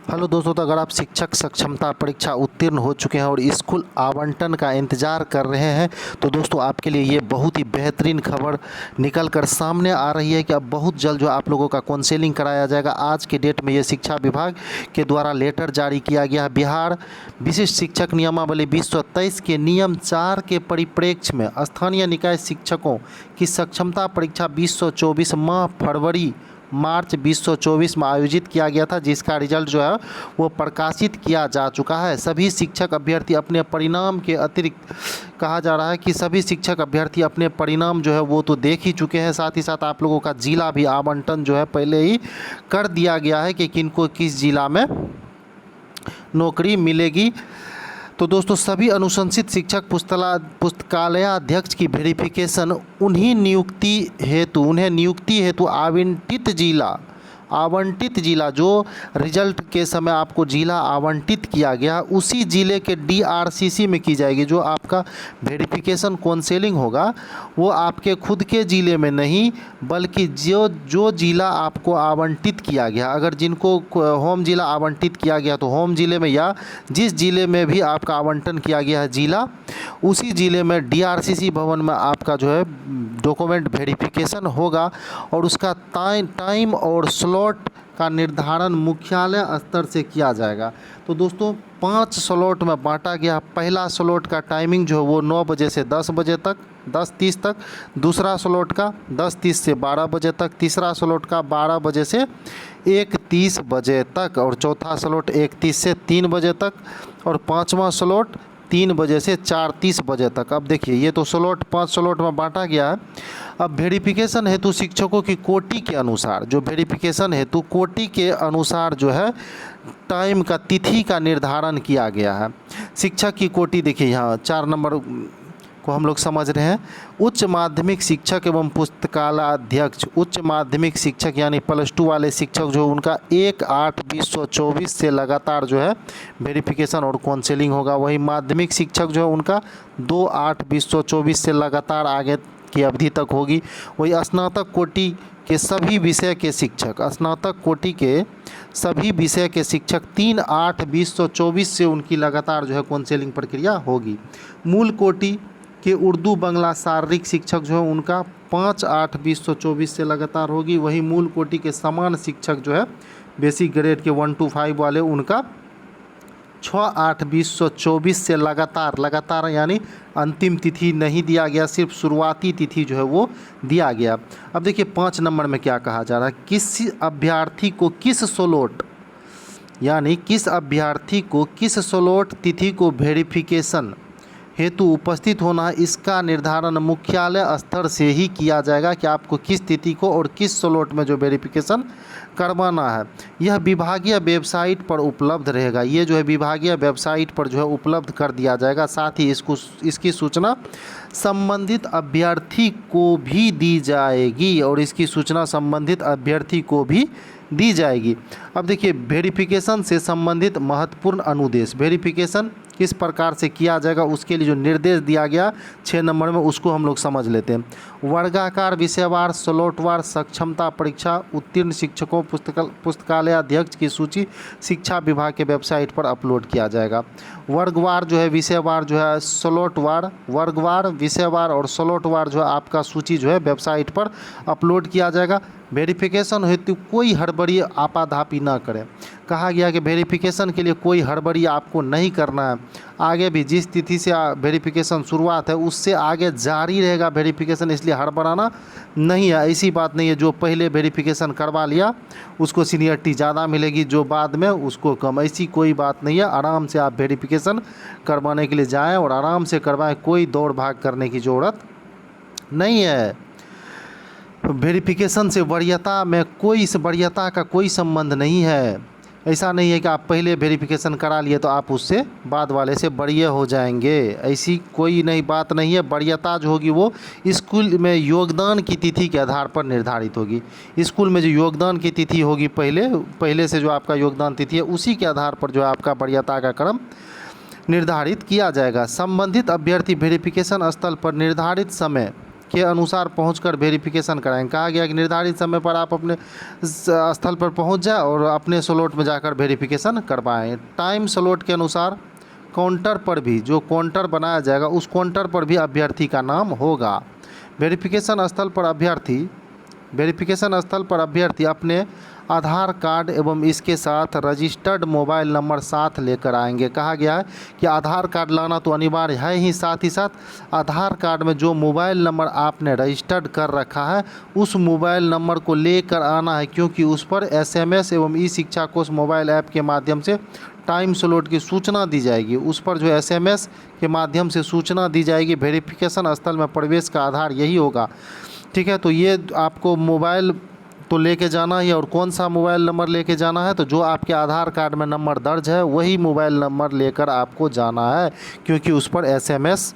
Hello दोस्तों, तो अगर आप शिक्षक सक्षमता परीक्षा उत्तीर्ण हो चुके हैं और स्कूल आवंटन का इंतज़ार कर रहे हैं तो दोस्तों आपके लिए ये बहुत ही बेहतरीन खबर निकल कर सामने आ रही है कि अब बहुत जल्द जो आप लोगों का काउंसलिंग कराया जाएगा। आज के डेट में ये शिक्षा विभाग के द्वारा लेटर जारी किया गया है। बिहार विशिष्ट शिक्षक नियमावली 2023 के नियम 4 के परिप्रेक्ष्य में स्थानीय निकाय शिक्षकों की सक्षमता परीक्षा 2024 माह फरवरी मार्च 2024 में आयोजित किया गया था, जिसका रिजल्ट जो है वो प्रकाशित किया जा चुका है। सभी शिक्षक अभ्यर्थी अपने परिणाम के अतिरिक्त कहा जा रहा है कि सभी शिक्षक अभ्यर्थी अपने परिणाम जो है वो तो देख ही चुके हैं। साथ ही साथ आप लोगों का जिला भी आवंटन जो है पहले ही कर दिया गया है कि किनको किस जिला में नौकरी मिलेगी। तो दोस्तों सभी अनुशंसित शिक्षक पुस्तकालयाध्यक्ष की वेरिफिकेशन उन्हें नियुक्ति हेतु आवंटित जिला जो रिजल्ट के समय आपको जिला आवंटित किया गया उसी जिले के डीआरसीसी में की जाएगी। जो आपका वेरिफिकेशन काउंसलिंग होगा वो आपके खुद के ज़िले में नहीं बल्कि जो ज़िला आपको आवंटित किया गया, अगर जिनको होम ज़िला आवंटित किया गया तो होम ज़िले में, या जिस ज़िले में भी आपका आवंटन किया गया है ज़िला उसी ज़िले में डीआरसीसी भवन में आपका जो है डॉक्यूमेंट वेरिफिकेशन होगा और उसका टाइम और स्लॉट का निर्धारण मुख्यालय स्तर से किया जाएगा। तो दोस्तों 5 स्लॉट में बांटा गया। पहला स्लॉट का टाइमिंग जो है वो 9 बजे से 10 बजे तक 10:30 तक, दूसरा स्लॉट का 10:30 से 12 बजे तक, तीसरा स्लॉट का 12 बजे से 1:30 बजे तक और चौथा स्लॉट 1:30 से 3 बजे तक और पाँचवा स्लॉट 3 बजे से 4:30 बजे तक। अब देखिए ये तो स्लॉट 5 स्लॉट में बांटा गया है। अब वेरिफिकेशन हेतु शिक्षकों की कोटि के अनुसार जो है टाइम का तिथि का निर्धारण किया गया है। शिक्षक की कोटि देखिए यहाँ 4 नंबर को हम लोग समझ रहे हैं। उच्च माध्यमिक शिक्षक एवं पुस्तकालयाध्यक्ष, उच्च माध्यमिक शिक्षक यानी +2 वाले शिक्षक जो उनका 1/8/2024 से लगातार जो है वेरिफिकेशन और काउंसलिंग होगा। वही माध्यमिक शिक्षक जो है उनका 2/8/2024 से लगातार आगे की अवधि तक होगी। वही स्नातक कोटि के सभी विषय के शिक्षक 3/8/2024 से उनकी लगातार जो है काउंसलिंग प्रक्रिया होगी। मूल कोटि के उर्दू बांग्ला शारीरिक शिक्षक जो है उनका 5/8/2024 से लगातार होगी। वही मूल कोटि के समान शिक्षक जो है बेसिक ग्रेड के 1 to 5 वाले उनका 6/8/2024 से लगातार यानी अंतिम तिथि नहीं दिया गया, सिर्फ शुरुआती तिथि जो है वो दिया गया। अब देखिए 5 नंबर में क्या कहा जा रहा है, किस अभ्यर्थी को किस स्लॉट तिथि को वेरिफिकेशन हेतु उपस्थित होना है, इसका निर्धारण मुख्यालय स्तर से ही किया जाएगा कि आपको किस तिथि को और किस स्लॉट में जो वेरिफिकेशन करवाना है। यह विभागीय वेबसाइट पर उपलब्ध रहेगा। ये जो है विभागीय वेबसाइट पर जो है उपलब्ध कर दिया जाएगा। साथ ही इसकी सूचना संबंधित अभ्यर्थी को भी दी जाएगी अब देखिए वेरिफिकेशन से संबंधित महत्वपूर्ण अनुदेश, वेरिफिकेशन किस प्रकार से किया जाएगा उसके लिए जो निर्देश दिया गया 6 नंबर में उसको हम लोग समझ लेते हैं। वर्गाकार विषयवार स्लॉटवार सक्षमता परीक्षा उत्तीर्ण शिक्षकों पुस्तकालयाध्यक्ष की सूची शिक्षा विभाग के वेबसाइट पर अपलोड किया जाएगा। वर्गवार जो है विषयवार जो है वर्गवार विषयवार और स्लॉटवार जो है आपका सूची जो है वेबसाइट पर अपलोड किया जाएगा। वेरिफिकेशन हेतु कोई हड़बड़ी आपाधापी ना करें। कहा गया कि वेरिफिकेशन के लिए कोई हड़बड़ी आपको नहीं करना है। आगे भी जिस तिथि से वेरिफिकेशन शुरुआत है उससे आगे जारी रहेगा वेरिफिकेशन, इसलिए हड़बड़ाना नहीं है। ऐसी बात नहीं है जो पहले वेरिफिकेशन करवा लिया उसको सीनियरिटी ज़्यादा मिलेगी, जो बाद में उसको कम, ऐसी कोई बात नहीं है। आराम से आप वेरिफिकेशन करवाने के लिए जाएँ और आराम से करवाएँ, कोई दौड़ भाग करने की ज़रूरत नहीं है। वेरिफिकेशन से वरीयता का कोई संबंध नहीं है। ऐसा नहीं है कि आप पहले वेरिफिकेशन करा लिए तो आप उससे बाद वाले से वरीय हो जाएंगे, ऐसी कोई नई बात नहीं है। वरीयता जो होगी वो स्कूल में योगदान की तिथि के आधार पर निर्धारित होगी। स्कूल में जो योगदान की तिथि होगी पहले से जो आपका योगदान तिथि है उसी के आधार पर जो आपका वरीयता का क्रम निर्धारित किया जाएगा। संबंधित अभ्यर्थी वेरिफिकेशन स्थल पर निर्धारित समय के अनुसार पहुंचकर वेरिफिकेशन कराएं। कहा गया कि निर्धारित समय पर आप अपने स्थल पर पहुंच जाए और अपने स्लॉट में जाकर वेरिफिकेशन करवाएं। टाइम स्लॉट के अनुसार काउंटर पर भी, जो काउंटर बनाया जाएगा उस काउंटर पर भी अभ्यर्थी का नाम होगा। वेरिफिकेशन स्थल पर अभ्यर्थी अपने आधार कार्ड एवं इसके साथ रजिस्टर्ड मोबाइल नंबर साथ लेकर आएंगे। कहा गया है कि आधार कार्ड लाना तो अनिवार्य है ही साथ आधार कार्ड में जो मोबाइल नंबर आपने रजिस्टर्ड कर रखा है उस मोबाइल नंबर को लेकर आना है, क्योंकि उस पर SMS एवं ई शिक्षा कोष मोबाइल ऐप के माध्यम से टाइम स्लॉट की सूचना दी जाएगी। उस पर जो SMS के माध्यम से सूचना दी जाएगी। वेरिफिकेशन स्थल में प्रवेश का आधार यही होगा। ठीक है, तो ये आपको मोबाइल तो लेके जाना ही, और कौन सा मोबाइल नंबर लेके जाना है, तो जो आपके आधार कार्ड में नंबर दर्ज है वही मोबाइल नंबर लेकर आपको जाना है, क्योंकि उस पर SMS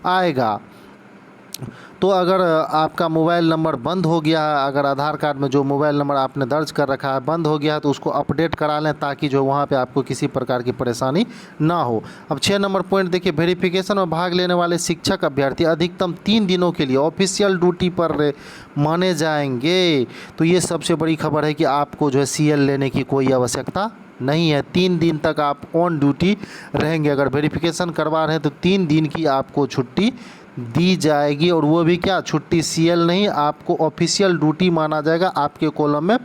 आएगा। तो अगर आपका मोबाइल नंबर बंद हो गया है, अगर आधार कार्ड में जो मोबाइल नंबर आपने दर्ज कर रखा है बंद हो गया है, तो उसको अपडेट करा लें, ताकि जो वहाँ पे आपको किसी प्रकार की परेशानी ना हो। अब 6 नंबर पॉइंट देखिए, वेरिफिकेशन में भाग लेने वाले शिक्षक अभ्यर्थी अधिकतम 3 दिनों के लिए ऑफिशियल ड्यूटी पर माने जाएंगे। तो ये सबसे बड़ी खबर है कि आपको जो है CL लेने की कोई आवश्यकता नहीं है। 3 दिन तक आप ऑन ड्यूटी रहेंगे। अगर वेरिफिकेशन करवा रहे हैं तो 3 दिन की आपको छुट्टी दी जाएगी, और वो भी क्या, छुट्टी CL नहीं, आपको ऑफिशियल ड्यूटी माना जाएगा। आपके कॉलम में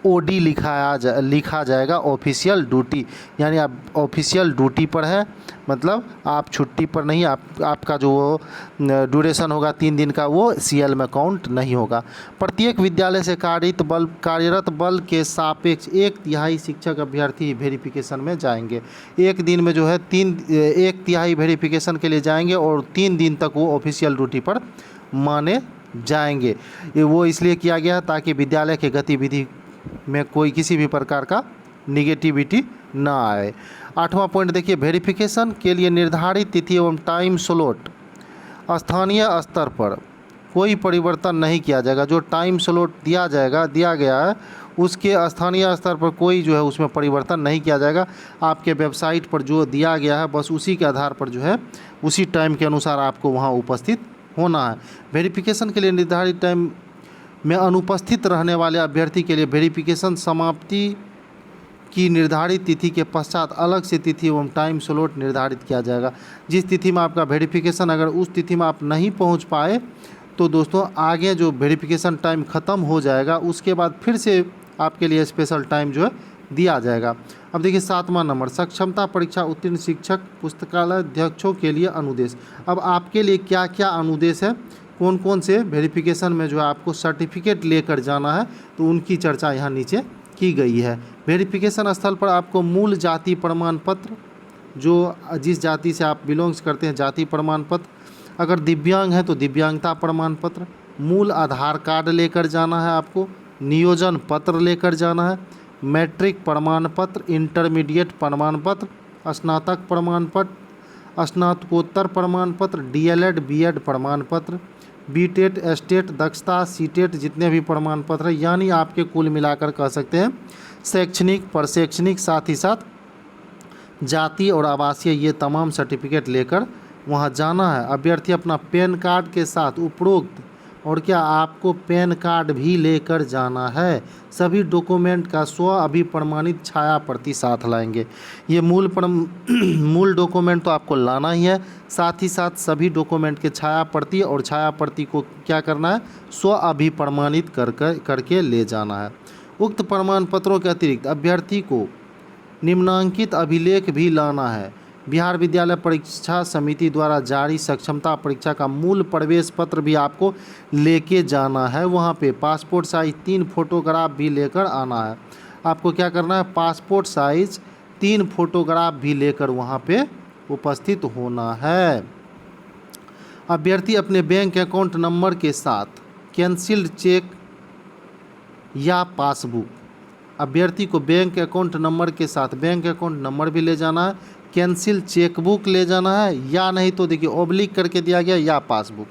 OD लिखा जाएगा, ऑफिशियल ड्यूटी, यानी आप ऑफिशियल ड्यूटी पर है, मतलब आप छुट्टी पर नहीं। आपका जो ड्यूरेशन होगा 3 दिन का वो CL में काउंट नहीं होगा। प्रत्येक विद्यालय से कार्यरत बल के सापेक्ष 1/3 शिक्षक अभ्यर्थी वेरिफिकेशन में जाएंगे। एक दिन में जो है 1/3 वेरिफिकेशन के लिए जाएंगे, और 3 दिन तक वो ऑफिशियल ड्यूटी पर माने जाएंगे। ये वो इसलिए किया गया ताकि विद्यालय की गतिविधि में कोई किसी भी प्रकार का निगेटिविटी ना आए। 8वां पॉइंट देखिए, वेरिफिकेशन के लिए निर्धारित तिथि एवं टाइम स्लॉट स्थानीय स्तर पर कोई परिवर्तन नहीं किया जाएगा। जो टाइम स्लॉट दिया गया है उसके स्थानीय स्तर पर कोई जो है उसमें परिवर्तन नहीं किया जाएगा। आपके वेबसाइट पर जो दिया गया है बस उसी के आधार पर जो है उसी टाइम के अनुसार आपको वहाँ उपस्थित होना है। वेरिफिकेशन के लिए निर्धारित टाइम में अनुपस्थित रहने वाले अभ्यर्थी के लिए वेरिफिकेशन समाप्ति की निर्धारित तिथि के पश्चात अलग से तिथि एवं टाइम स्लॉट निर्धारित किया जाएगा। जिस तिथि में आपका वेरिफिकेशन, अगर उस तिथि में आप नहीं पहुंच पाए तो दोस्तों आगे जो वेरिफिकेशन टाइम ख़त्म हो जाएगा उसके बाद फिर से आपके लिए स्पेशल टाइम जो है दिया जाएगा। अब देखिए 7वां नंबर, सक्षमता परीक्षा उत्तीर्ण शिक्षक पुस्तकालय अध्यक्षों के लिए अनुदेश। अब आपके लिए क्या क्या अनुदेश है, कौन कौन से वेरिफिकेशन में जो है आपको सर्टिफिकेट लेकर जाना है, तो उनकी चर्चा यहाँ नीचे की गई है। वेरिफिकेशन स्थल पर आपको मूल जाति प्रमाण पत्र, जो जिस जाति से आप बिलोंग्स करते हैं जाति प्रमाण पत्र, अगर दिव्यांग है तो दिव्यांगता प्रमाण पत्र, मूल आधार कार्ड लेकर जाना है आपको, नियोजन पत्र लेकर जाना है, मैट्रिक प्रमाण पत्र, इंटरमीडिएट प्रमाण पत्र, स्नातक प्रमाण पत्र, स्नातकोत्तर प्रमाण पत्र, DLED BEd प्रमाण पत्र, BTET STET दक्षता CTET जितने भी प्रमाण पत्र हैं, यानी आपके कुल मिलाकर कह सकते हैं शैक्षणिक प्रशैक्षणिक साथ ही साथ जाति और आवासीय, ये तमाम सर्टिफिकेट लेकर वहाँ जाना है। अभ्यर्थी अपना पैन कार्ड के साथ उपरोक्त और क्या आपको पैन कार्ड भी लेकर जाना है। सभी डॉक्यूमेंट का अभिप्रमाणित छाया प्रति साथ लाएंगे। ये मूल डॉक्यूमेंट तो आपको लाना ही है, साथ ही साथ सभी डॉक्यूमेंट के छाया प्रति, और छाया प्रति को क्या करना है, अभिप्रमाणित करके ले जाना है। उक्त प्रमाण पत्रों के अतिरिक्त अभ्यर्थी को निम्नांकित अभिलेख भी लाना है। बिहार विद्यालय परीक्षा समिति द्वारा जारी सक्षमता परीक्षा का मूल प्रवेश पत्र भी आपको लेके जाना है। वहाँ पे पासपोर्ट साइज 3 फोटोग्राफ भी लेकर आना है। आपको क्या करना है, पासपोर्ट साइज 3 फोटोग्राफ भी लेकर वहाँ पे उपस्थित होना है। अभ्यर्थी अपने बैंक अकाउंट नंबर के साथ कैंसिल्ड चेक या पासबुक, अभ्यर्थी को बैंक अकाउंट नंबर के साथ बैंक अकाउंट नंबर भी ले जाना है, कैंसिल चेकबुक ले जाना है, या नहीं तो देखिए ऑब्लिक करके दिया गया या पासबुक।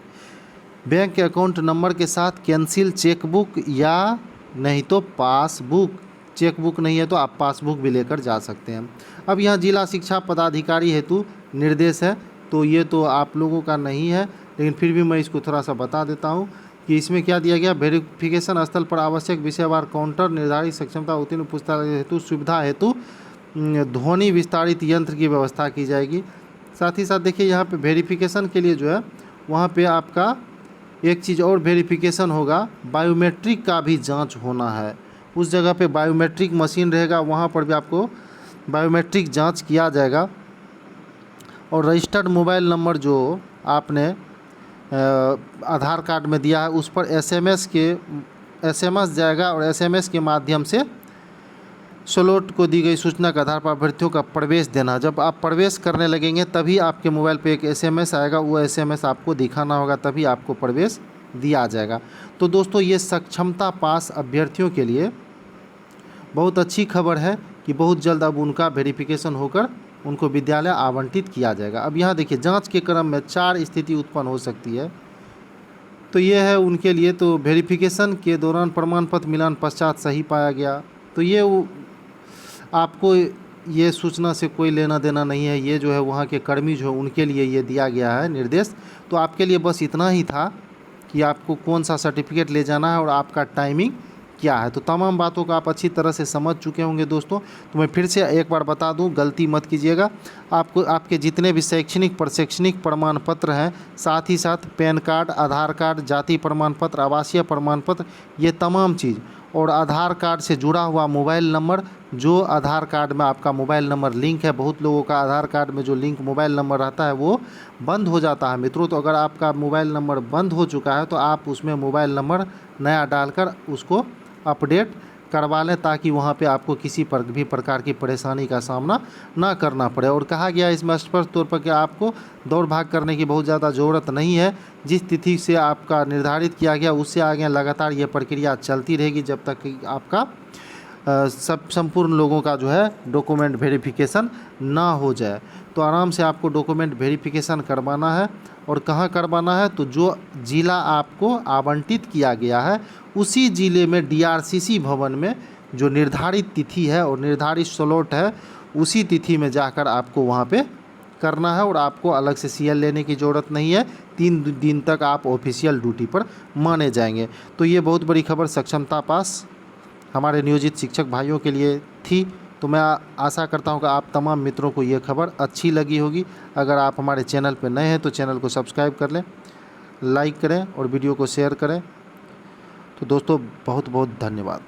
बैंक अकाउंट नंबर के साथ कैंसिल चेकबुक या नहीं तो पासबुक। चेकबुक नहीं है तो आप पासबुक भी लेकर जा सकते हैं। अब यहाँ जिला शिक्षा पदाधिकारी हेतु निर्देश है, तो ये तो आप लोगों का नहीं है, लेकिन फिर भी मैं इसको थोड़ा सा बता देता हूँ कि इसमें क्या दिया गया। वेरिफिकेशन स्थल पर आवश्यक विषयवार काउंटर निर्धारित सक्षमता उत्तीर्ण पुस्तकालय हेतु सुविधा हेतु ध्वनि विस्तारित यंत्र की व्यवस्था की जाएगी। साथ ही साथ देखिए यहाँ पे वेरिफिकेशन के लिए जो है वहाँ पे आपका एक चीज़ और वेरिफिकेशन होगा, बायोमेट्रिक का भी जांच होना है। उस जगह पे बायोमेट्रिक मशीन रहेगा, वहाँ पर भी आपको बायोमेट्रिक जांच किया जाएगा। और रजिस्टर्ड मोबाइल नंबर जो आपने आधार कार्ड में दिया है उस पर एसएमएस जाएगा और एसएमएस के माध्यम से स्लॉट को दी गई सूचना के आधार पर अभ्यर्थियों का प्रवेश देना। जब आप प्रवेश करने लगेंगे तभी आपके मोबाइल पे एक एसएमएस आएगा, वो एसएमएस आपको दिखाना होगा, तभी आपको प्रवेश दिया जाएगा। तो दोस्तों ये सक्षमता पास अभ्यर्थियों के लिए बहुत अच्छी खबर है कि बहुत जल्द अब उनका वेरिफिकेशन होकर उनको विद्यालय आवंटित किया जाएगा। अब यहाँ देखिए जांच के क्रम में 4 स्थिति उत्पन्न हो सकती है, तो ये है उनके लिए। तो वेरिफिकेशन के दौरान प्रमाण पत्र मिलान पश्चात सही पाया गया, तो ये आपको ये सूचना से कोई लेना देना नहीं है, ये जो है वहाँ के कर्मी जो है उनके लिए ये दिया गया है निर्देश। तो आपके लिए बस इतना ही था कि आपको कौन सा सर्टिफिकेट ले जाना है और आपका टाइमिंग क्या है। तो तमाम बातों को आप अच्छी तरह से समझ चुके होंगे दोस्तों। तो मैं फिर से एक बार बता दूं, गलती मत कीजिएगा। आपको आपके जितने भी शैक्षणिक प्रशैक्षणिक प्रमाण पत्र हैं, साथ ही साथ पैन कार्ड, आधार कार्ड, जाति प्रमाण पत्र, आवासीय प्रमाण पत्र, ये तमाम चीज़ और आधार कार्ड से जुड़ा हुआ मोबाइल नंबर, जो आधार कार्ड में आपका मोबाइल नंबर लिंक है। बहुत लोगों का आधार कार्ड में जो लिंक मोबाइल नंबर रहता है वो बंद हो जाता है मित्रों। तो अगर आपका मोबाइल नंबर बंद हो चुका है तो आप उसमें मोबाइल नंबर नया डालकर उसको अपडेट करवा लें, ताकि वहाँ पे आपको किसी पर भी प्रकार की परेशानी का सामना ना करना पड़े। और कहा गया इसमें स्पष्ट तौर पर कि आपको दौड़ भाग करने की बहुत ज़्यादा ज़रूरत नहीं है। जिस तिथि से आपका निर्धारित किया गया उससे आगे लगातार ये प्रक्रिया चलती रहेगी जब तक कि आपका संपूर्ण लोगों का जो है डॉक्यूमेंट वेरिफिकेशन ना हो जाए। तो आराम से आपको डॉक्यूमेंट वेरिफिकेशन करवाना है। और कहाँ करवाना है, तो जो ज़िला आपको आवंटित किया गया है उसी ज़िले में डीआरसीसी भवन में जो निर्धारित तिथि है और निर्धारित स्लॉट है, उसी तिथि में जाकर आपको वहाँ पे करना है। और आपको अलग से सीएल लेने की ज़रूरत नहीं है। 3 दिन तक आप ऑफिशियल ड्यूटी पर माने जाएंगे। तो ये बहुत बड़ी खबर सक्षमता पास हमारे नियोजित शिक्षक भाइयों के लिए थी। तो मैं आशा करता हूं कि आप तमाम मित्रों को ये खबर अच्छी लगी होगी। अगर आप हमारे चैनल पर नए हैं तो चैनल को सब्सक्राइब कर लें, लाइक करें और वीडियो को शेयर करें। तो दोस्तों बहुत बहुत धन्यवाद।